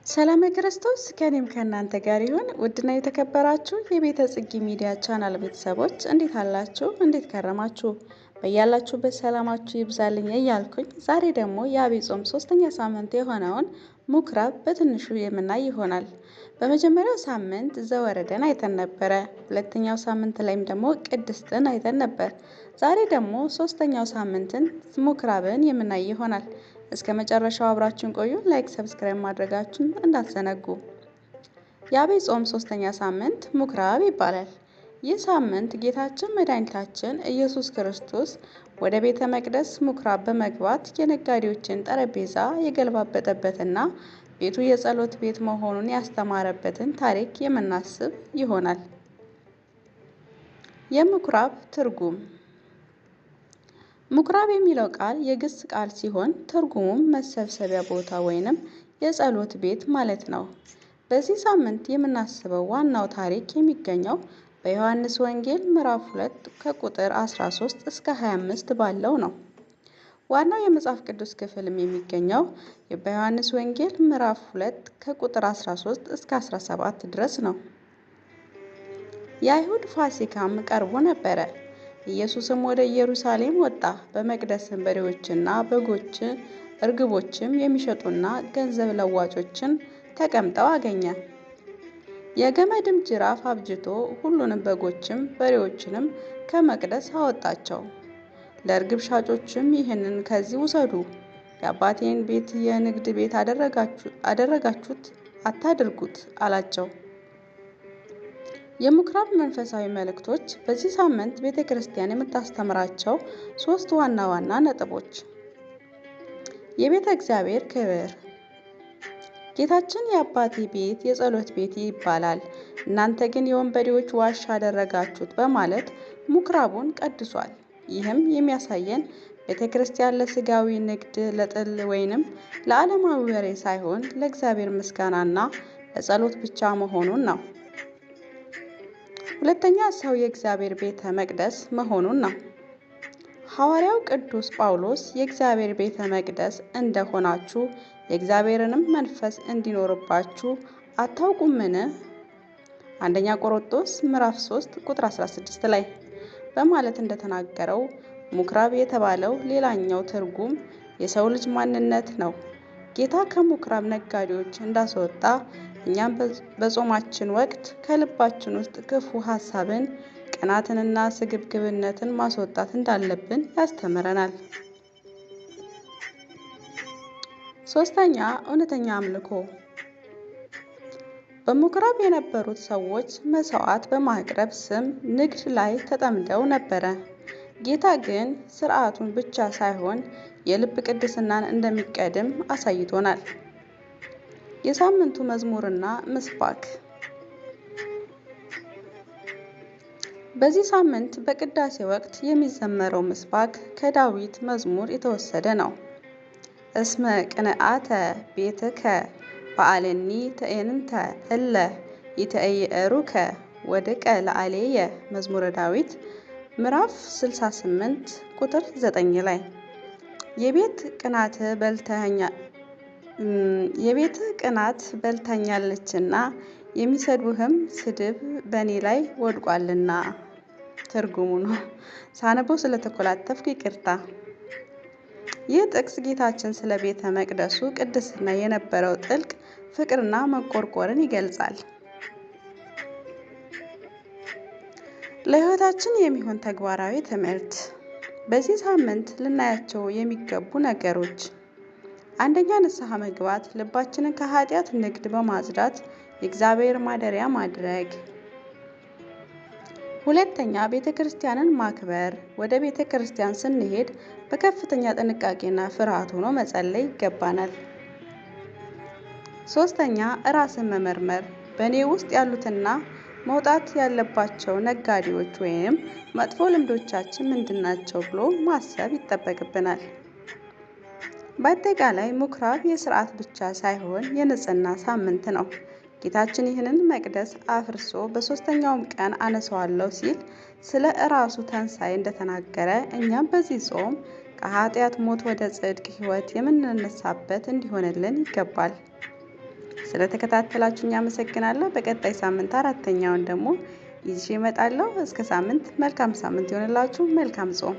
ሰላም ክርስቶስ ከኔም ከእናንተ ጋር ይሁን። ውድና የተከበራችሁ የቤተ ጽጌ ሚዲያ ቻናል ቤተሰቦች እንዴት አላችሁ? እንዴት ከረማችሁ? በያላችሁበት ሰላማችሁ ይብዛልኝ እያልኩኝ ዛሬ ደግሞ የዐቢይ ጾም ሶስተኛ ሳምንት የሆነውን ምኵራብ በትንሹ የምናይ ይሆናል። በመጀመሪያው ሳምንት ዘወረደን አይተን ነበረ። ሁለተኛው ሳምንት ላይም ደግሞ ቅድስትን አይተን ነበር። ዛሬ ደግሞ ሶስተኛው ሳምንትን ምኵራብን የምናይ ይሆናል። እስከ መጨረሻው አብራችሁን ቆዩ። ላይክ፣ ሰብስክራይብ ማድረጋችሁን እንዳትዘነጉ። የዐቢይ ጾም ሶስተኛ ሳምንት ምኵራብ ይባላል። ይህ ሳምንት ጌታችን መድኃኒታችን ኢየሱስ ክርስቶስ ወደ ቤተ መቅደስ ምኵራብ በመግባት የነጋዴዎችን ጠረጴዛ የገለባበጠበትና ቤቱ የጸሎት ቤት መሆኑን ያስተማረበትን ታሪክ የምናስብ ይሆናል። የምኵራብ ትርጉም። ምኵራብ የሚለው ቃል የግስ ቃል ሲሆን ትርጉሙም መሰብሰቢያ ቦታ ወይንም የጸሎት ቤት ማለት ነው። በዚህ ሳምንት የምናስበው ዋናው ታሪክ የሚገኘው በዮሐንስ ወንጌል ምዕራፍ 2 ከቁጥር 13 እስከ 25 ባለው ነው። ዋናው የመጽሐፍ ቅዱስ ክፍልም የሚገኘው በዮሐንስ ወንጌል ምዕራፍ 2 ከቁጥር 13 እስከ 17 ድረስ ነው። የአይሁድ ፋሲካም ቀርቦ ነበረ። ኢየሱስም ወደ ኢየሩሳሌም ወጣ። በመቅደስም በሬዎችና በጎች እርግቦችም የሚሸጡና ገንዘብ ለዋጮችን ተቀምጠው አገኘ። የገመድም ጅራፍ አብጅቶ ሁሉንም በጎችም በሬዎችንም ከመቅደስ አወጣቸው። ለእርግብ ሻጮችም ይህንን ከዚህ ውሰዱ፣ የአባቴን ቤት የንግድ ቤት አደረጋችሁት አታድርጉት አላቸው። የምኵራብ መንፈሳዊ መልእክቶች። በዚህ ሳምንት ቤተ ክርስቲያን የምታስተምራቸው 3 ዋና ዋና ነጥቦች። የቤተ እግዚአብሔር ክብር። ጌታችን የአባቴ ቤት የጸሎት ቤት ይባላል፣ እናንተ ግን የወንበዴዎች ዋሻ አደረጋችሁት በማለት ምኵራቡን ቀድሷል። ይህም የሚያሳየን ቤተ ክርስቲያን ለሥጋዊ ንግድ፣ ለጥል ወይንም ለዓለማዊ ወሬ ሳይሆን ለእግዚአብሔር ምስጋናና ለጸሎት ብቻ መሆኑን ነው። ሁለተኛ፣ ሰው የእግዚአብሔር ቤተ መቅደስ መሆኑን ነው። ሐዋርያው ቅዱስ ጳውሎስ የእግዚአብሔር ቤተ መቅደስ እንደሆናችሁ የእግዚአብሔርንም መንፈስ እንዲኖርባችሁ አታውቁምን? አንደኛ ቆሮንቶስ ምዕራፍ 3 ቁጥር 16 ላይ በማለት እንደተናገረው ምኵራብ የተባለው ሌላኛው ትርጉም የሰው ልጅ ማንነት ነው። ጌታ ከምኵራብ ነጋዴዎች እንዳስወጣ እኛም በጾማችን ወቅት ከልባችን ውስጥ ክፉ ሐሳብን፣ ቅናትንና ስግብግብነትን ማስወጣት እንዳለብን ያስተምረናል። ሶስተኛ፣ እውነተኛ አምልኮ። በምኵራብ የነበሩት ሰዎች መስዋዕት በማቅረብ ስም ንግድ ላይ ተጠምደው ነበረ። ጌታ ግን ሥርዓቱን ብቻ ሳይሆን የልብ ቅድስናን እንደሚቀድም አሳይቶናል። የሳምንቱ መዝሙርና ምስባክ። በዚህ ሳምንት በቅዳሴ ወቅት የሚዘመረው ምስባክ ከዳዊት መዝሙር የተወሰደ ነው። እስመ ቅንዓተ ቤትከ በዓለኒ ትዕይንተ እለ ይትዔየሩከ ወድቀ ለዓሌየ። መዝሙረ ዳዊት ምዕራፍ 68 ቁጥር 9 ላይ የቤት ቅናት በልታኛለችና የሚሰድቡህም ስድብ በእኔ ላይ ወድቋልና። ትርጉሙ ነው። ሳነበው ስለተኮላተፍኩ ይቅርታ። ይህ ጥቅስ ጌታችን ስለ ቤተ መቅደሱ ቅድስና የነበረው ጥልቅ ፍቅርና መቆርቆርን ይገልጻል። ለሕይወታችን የሚሆን ተግባራዊ ትምህርት። በዚህ ሳምንት ልናያቸው የሚገቡ ነገሮች። አንደኛ፣ ንስሐ መግባት፣ ልባችንን ከኃጢአት ንግድ በማጽዳት የእግዚአብሔር ማደሪያ ማድረግ። ሁለተኛ፣ ቤተ ክርስቲያንን ማክበር። ወደ ቤተ ክርስቲያን ስንሄድ በከፍተኛ ጥንቃቄና ፍርሃት ሆኖ መጸለይ ይገባናል። ሶስተኛ፣ ራስን መመርመር። በእኔ ውስጥ ያሉትና መውጣት ያለባቸው ነጋዴዎች ወይም መጥፎ ልምዶቻችን ምንድናቸው ብሎ ማሰብ ይጠበቅብናል። በአጠቃላይ ምኵራብ የሥርዓት ብቻ ሳይሆን የንጽህና ሳምንት ነው። ጌታችን ይህንን መቅደስ አፍርሶ በሦስተኛውም ቀን አነሳዋለሁ ሲል ስለ ራሱ ትንሣኤ እንደተናገረ እኛም በዚህ ጾም ከኃጢአት ሞት ወደ ጽድቅ ሕይወት የምንነሳበት እንዲሆንልን ይገባል። ስለተከታተላችሁኝ አመሰግናለሁ። በቀጣይ ሳምንት አራተኛውን ደግሞ ይዤ እመጣለሁ። እስከ ሳምንት መልካም ሳምንት ይሆንላችሁ። መልካም ጾም